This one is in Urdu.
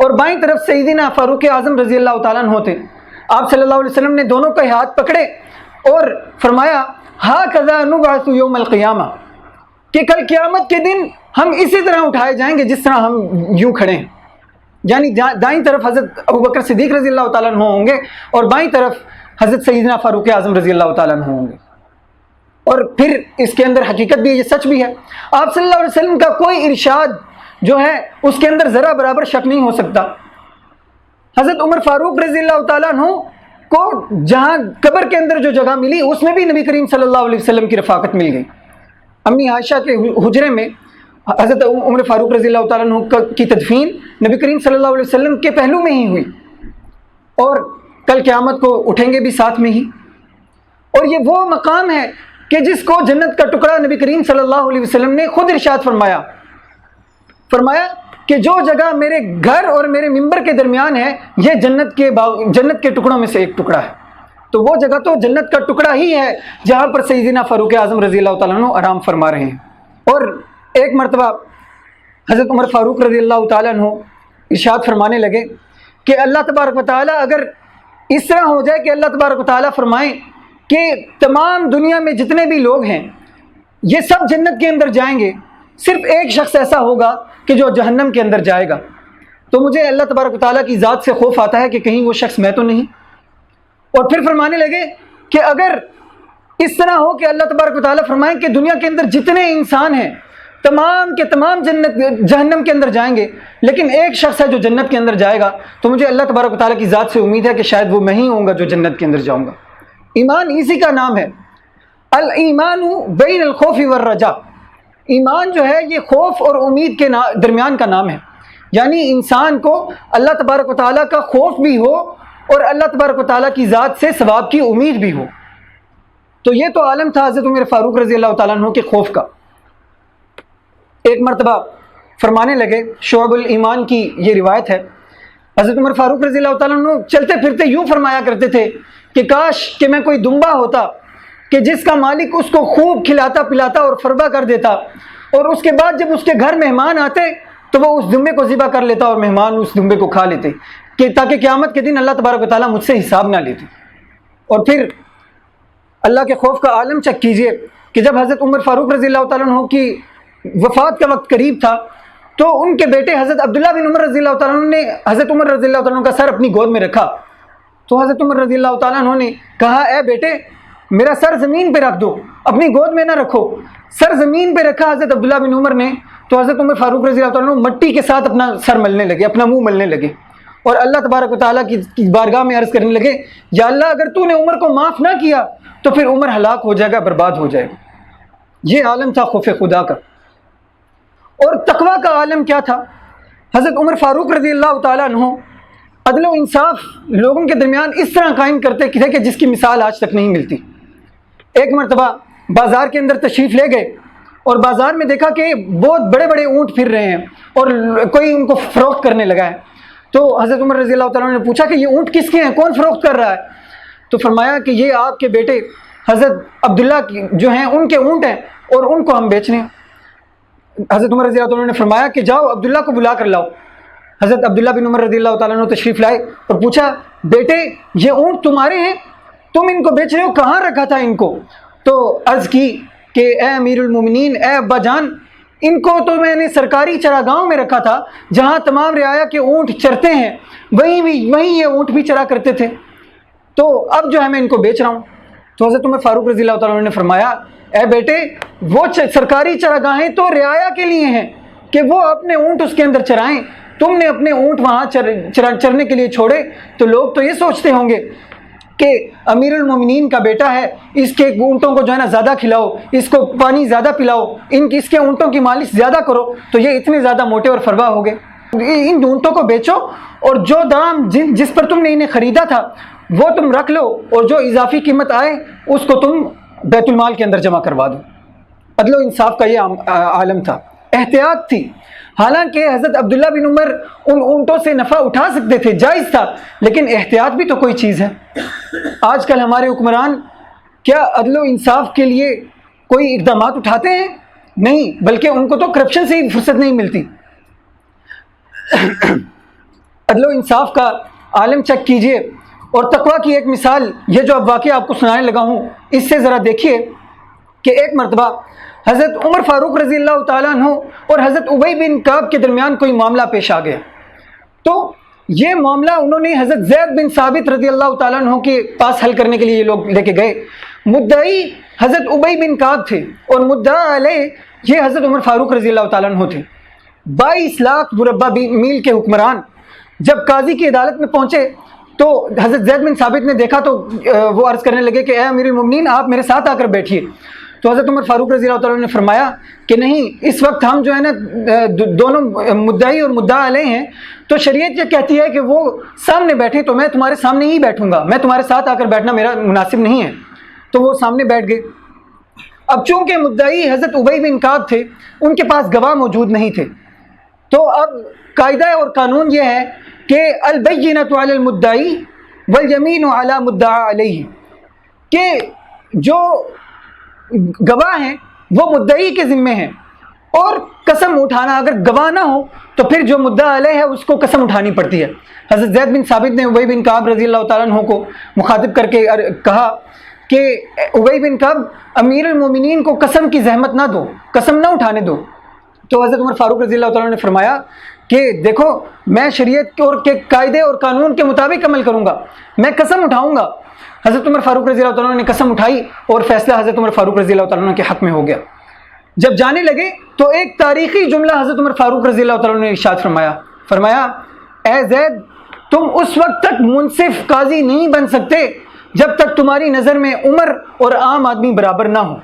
اور بائیں طرف سیدنا فاروق اعظم رضی اللہ تعالیٰ عنہ تھے۔ آپ صلی اللہ علیہ وسلم نے دونوں کے ہاتھ پکڑے اور فرمایا ہاکذا نبعث یوم القیامہ، کہ کل قیامت کے دن ہم اسی طرح اٹھائے جائیں گے جس طرح ہم یوں کھڑے ہیں، یعنی دائیں طرف حضرت ابوبکر صدیق رضی اللہ تعالیٰ عنہ ہوں گے اور بائیں طرف حضرت سیدنا فاروق اعظم رضی اللہ تعالیٰ عنہ ہوں گے۔ اور پھر اس کے اندر حقیقت بھی ہے، یہ سچ بھی ہے۔ آپ صلی اللہ علیہ وسلم کا کوئی ارشاد جو ہے اس کے اندر ذرا برابر شک نہیں ہو سکتا۔ حضرت عمر فاروق رضی اللہ تعالیٰ عنہ کو جہاں قبر کے اندر جو جگہ ملی اس میں بھی نبی کریم صلی اللہ علیہ وسلم کی رفاقت مل گئی۔ امی عائشہ کے حجرے میں حضرت عمر فاروق رضی اللہ تعالیٰ عنہ کی تدفین نبی کریم صلی اللہ علیہ وسلم کے پہلو میں ہی ہوئی، اور کل قیامت کو اٹھیں گے بھی ساتھ میں ہی۔ اور یہ وہ مقام ہے کہ جس کو جنت کا ٹکڑا نبی کریم صلی اللہ علیہ وسلم نے خود ارشاد فرمایا کہ جو جگہ میرے گھر اور میرے ممبر کے درمیان ہے یہ جنت کے ٹکڑوں میں سے ایک ٹکڑا ہے۔ تو وہ جگہ تو جنت کا ٹکڑا ہی ہے جہاں پر سیدنا فاروق اعظم رضی اللہ تعالیٰ عنہ آرام فرما رہے ہیں۔ اور ایک مرتبہ حضرت عمر فاروق رضی اللہ تعالیٰ عنہ ارشاد فرمانے لگے کہ اللہ تبارک و تعالیٰ اگر اس طرح ہو جائے کہ اللہ تبارک و تعالیٰ فرمائیں کہ تمام دنیا میں جتنے بھی لوگ ہیں یہ سب جنت کے اندر جائیں گے، صرف ایک شخص ایسا ہوگا کہ جو جہنم کے اندر جائے گا، تو مجھے اللہ تبارک و تعالیٰ کی ذات سے خوف آتا ہے کہ کہیں وہ شخص میں تو نہیں۔ اور پھر فرمانے لگے کہ اگر اس طرح ہو کہ اللہ تبارک و تعالیٰ فرمائیں کہ دنیا کے اندر جتنے انسان ہیں تمام کے تمام جہنم کے اندر جائیں گے، لیکن ایک شخص ہے جو جنت کے اندر جائے گا، تو مجھے اللہ تبارک و تعالیٰ کی ذات سے امید ہے کہ شاید وہ میں ہی ہوں گا جو جنت کے اندر جاؤں گا۔ ایمان اسی کا نام ہے، الایمان بین الخوف والرجاء۔ ایمان جو ہے یہ خوف اور امید کے درمیان کا نام ہے، یعنی انسان کو اللہ تبارک و تعالیٰ کا خوف بھی ہو اور اللہ تبارک و تعالیٰ کی ذات سے ثواب کی امید بھی ہو۔ تو یہ تو عالم تھا حضرت عمر فاروق رضی اللہ تعالیٰ عنہ کے خوف کا۔ ایک مرتبہ فرمانے لگے، شعب الایمان کی یہ روایت ہے، حضرت عمر فاروق رضی اللہ تعالیٰ عنہ چلتے پھرتے یوں فرمایا کرتے تھے کہ کاش کہ میں کوئی دمبا ہوتا کہ جس کا مالک اس کو خوب کھلاتا پلاتا اور فربا کر دیتا، اور اس کے بعد جب اس کے گھر مہمان آتے تو وہ اس دمبے کو ذبح کر لیتا اور مہمان اس دمبے کو کھا لیتے، کہ تاکہ قیامت کے دن اللہ تبارک و تعالیٰ مجھ سے حساب نہ لیتے۔ اور پھر اللہ کے خوف کا عالم چیک کیجئے کہ جب حضرت عمر فاروق رضی اللہ تعالیٰ عنہ کی وفات کا وقت قریب تھا تو ان کے بیٹے حضرت عبداللہ بن عمر رضی اللہ تعالیٰ عنہ نے حضرت عمر رضی اللہ تعالیٰ عنہ کا سر اپنی گود میں رکھا، تو حضرت عمر رضی اللہ تعالیٰ عنہ نے کہا اے بیٹے میرا سر زمین پہ رکھ دو، اپنی گود میں نہ رکھو۔ سر زمین پہ رکھا حضرت عبداللہ بن عمر نے، تو حضرت عمر فاروق رضی اللہ تعالیٰ عنہ مٹی کے ساتھ اپنا سر ملنے لگے، اپنا منہ ملنے لگے، اور اللہ تبارک و تعالیٰ کی بارگاہ میں عرض کرنے لگے یا اللہ اگر تو نے عمر کو معاف نہ کیا تو پھر عمر ہلاک ہو جائے گا، برباد ہو جائے گا۔ یہ عالم تھا خوف خدا کا۔ اور تقویٰ کا عالم کیا تھا؟ حضرت عمر فاروق رضی اللہ تعالیٰ عنہ عدل و انصاف لوگوں کے درمیان اس طرح قائم کرتے تھے کہ جس کی مثال آج تک نہیں ملتی۔ ایک مرتبہ بازار کے اندر تشریف لے گئے اور بازار میں دیکھا کہ بہت بڑے بڑے اونٹ پھر رہے ہیں اور کوئی ان کو فروخت کرنے لگا ہے، تو حضرت عمر رضی اللہ تعالیٰ عنہ نے پوچھا کہ یہ اونٹ کس کے ہیں، کون فروخت کر رہا ہے؟ تو فرمایا کہ یہ آپ کے بیٹے حضرت عبداللہ جو ہیں ان کے اونٹ ہیں اور ان کو ہم بیچ رہے ہیں۔ حضرت عمر رضی اللہ تعالیٰ عنہ نے فرمایا کہ جاؤ عبداللہ کو بلا کر لاؤ۔ حضرت عبداللہ بن عمر رضی اللہ تعالیٰ عنہ تشریف لائے اور پوچھا بیٹے یہ اونٹ تمہارے ہیں، تم ان کو بیچ رہے ہو، کہاں رکھا تھا ان کو؟ تو عرض کی کہ اے امیر المومنین، اے ابا جان، ان کو تو میں نے سرکاری چراگاہوں میں رکھا تھا جہاں تمام رعایا کے اونٹ چرتے ہیں، وہیں یہ اونٹ بھی چرا کرتے تھے، تو اب جو ہے میں ان کو بیچ رہا ہوں۔ تو حضرت عمر فاروق رضی اللہ تعالیٰ عنہ نے فرمایا اے بیٹے وہ سرکاری چراگاہیں تو رعایا کے لیے ہیں کہ وہ اپنے اونٹ اس کے اندر چرائیں، تم نے اپنے اونٹ وہاں چرنے کے لیے چھوڑے، تو لوگ تو یہ سوچتے ہوں گے کہ امیر المومنین کا بیٹا ہے، اس کے اونٹوں کو جو ہے نا زیادہ کھلاؤ، اس کو پانی زیادہ پلاؤ، اس کے اونٹوں کی مالش زیادہ کرو، تو یہ اتنے زیادہ موٹے اور فربا ہو گئے۔ ان اونٹوں کو بیچو اور جو دام جس پر تم نے انہیں خریدا تھا وہ تم رکھ لو، اور جو اضافی قیمت آئے اس کو تم بیت المال کے اندر جمع کروا دو۔ عدل و انصاف کا یہ عالم تھا، احتیاط تھی۔ حالانکہ حضرت عبداللہ بن عمر ان اونٹوں سے نفع اٹھا سکتے تھے، جائز تھا، لیکن احتیاط بھی تو کوئی چیز ہے۔ آج کل ہمارے حکمران کیا عدل و انصاف کے لیے کوئی اقدامات اٹھاتے ہیں؟ نہیں، بلکہ ان کو تو کرپشن سے ہی فرصت نہیں ملتی۔ عدل و انصاف کا عالم چیک کیجئے اور تقوی کی ایک مثال یہ جو اب واقعہ آپ کو سنانے لگا ہوں اس سے ذرا دیکھیے کہ ایک مرتبہ حضرت عمر فاروق رضی اللہ تعالیٰ عنہ اور حضرت ابی بن کعب کے درمیان کوئی معاملہ پیش آ گیا. تو یہ معاملہ انہوں نے حضرت زید بن ثابت رضی اللہ تعالیٰ عنہ کے پاس حل کرنے کے لیے یہ لوگ لے کے گئے. مدعی حضرت ابی بن کعب تھے اور مدعا علیہ یہ حضرت عمر فاروق رضی اللہ تعالیٰ عنہ تھے. 22 لاکھ مربع میل کے حکمران جب قاضی کی عدالت میں پہنچے تو حضرت زید بن ثابت نے دیکھا تو وہ عرض کرنے لگے کہ اے امیر المومنین آپ میرے ساتھ آ کر بیٹھیے. تو حضرت عمر فاروق رضی اللہ تعالیٰ نے فرمایا کہ نہیں، اس وقت ہم جو ہے نا دونوں مدعی اور مدعا علیہ ہیں، تو شریعت یہ کہتی ہے کہ وہ سامنے بیٹھے تو میں تمہارے سامنے ہی بیٹھوں گا، میں تمہارے ساتھ آ کر بیٹھنا میرا مناسب نہیں ہے. تو وہ سامنے بیٹھ گئے. اب چونکہ مدعی حضرت ابی بن کعب تھے ان کے پاس گواہ موجود نہیں تھے، تو اب قاعدہ اور قانون یہ ہے کہ البینۃ علی المدعی والیمین علی مدعا علیہ، کہ جو گواہ ہیں وہ مدعی کے ذمے ہیں اور قسم اٹھانا اگر گواہ نہ ہو تو پھر جو مدعا علیہ ہے اس کو قسم اٹھانی پڑتی ہے. حضرت زید بن ثابت نے ابی بن کعب رضی اللہ تعالیٰ عنہ کو مخاطب کر کے کہا کہ ابی بن کعب امیر المومنین کو قسم کی زحمت نہ دو، قسم نہ اٹھانے دو. تو حضرت عمر فاروق رضی اللہ تعالیٰ نے فرمایا کہ دیکھو میں شریعت کے قاعدے اور قانون کے مطابق عمل کروں گا، میں قسم اٹھاؤں گا. حضرت عمر فاروق رضی اللہ تعالیٰ نے قسم اٹھائی اور فیصلہ حضرت عمر فاروق رضی اللہ تعالیٰ کے حق میں ہو گیا. جب جانے لگے تو ایک تاریخی جملہ حضرت عمر فاروق رضی اللہ تعالیٰ نے ارشاد فرمایا اے زید، تم اس وقت تک منصف قاضی نہیں بن سکتے جب تک تمہاری نظر میں عمر اور عام آدمی برابر نہ ہو.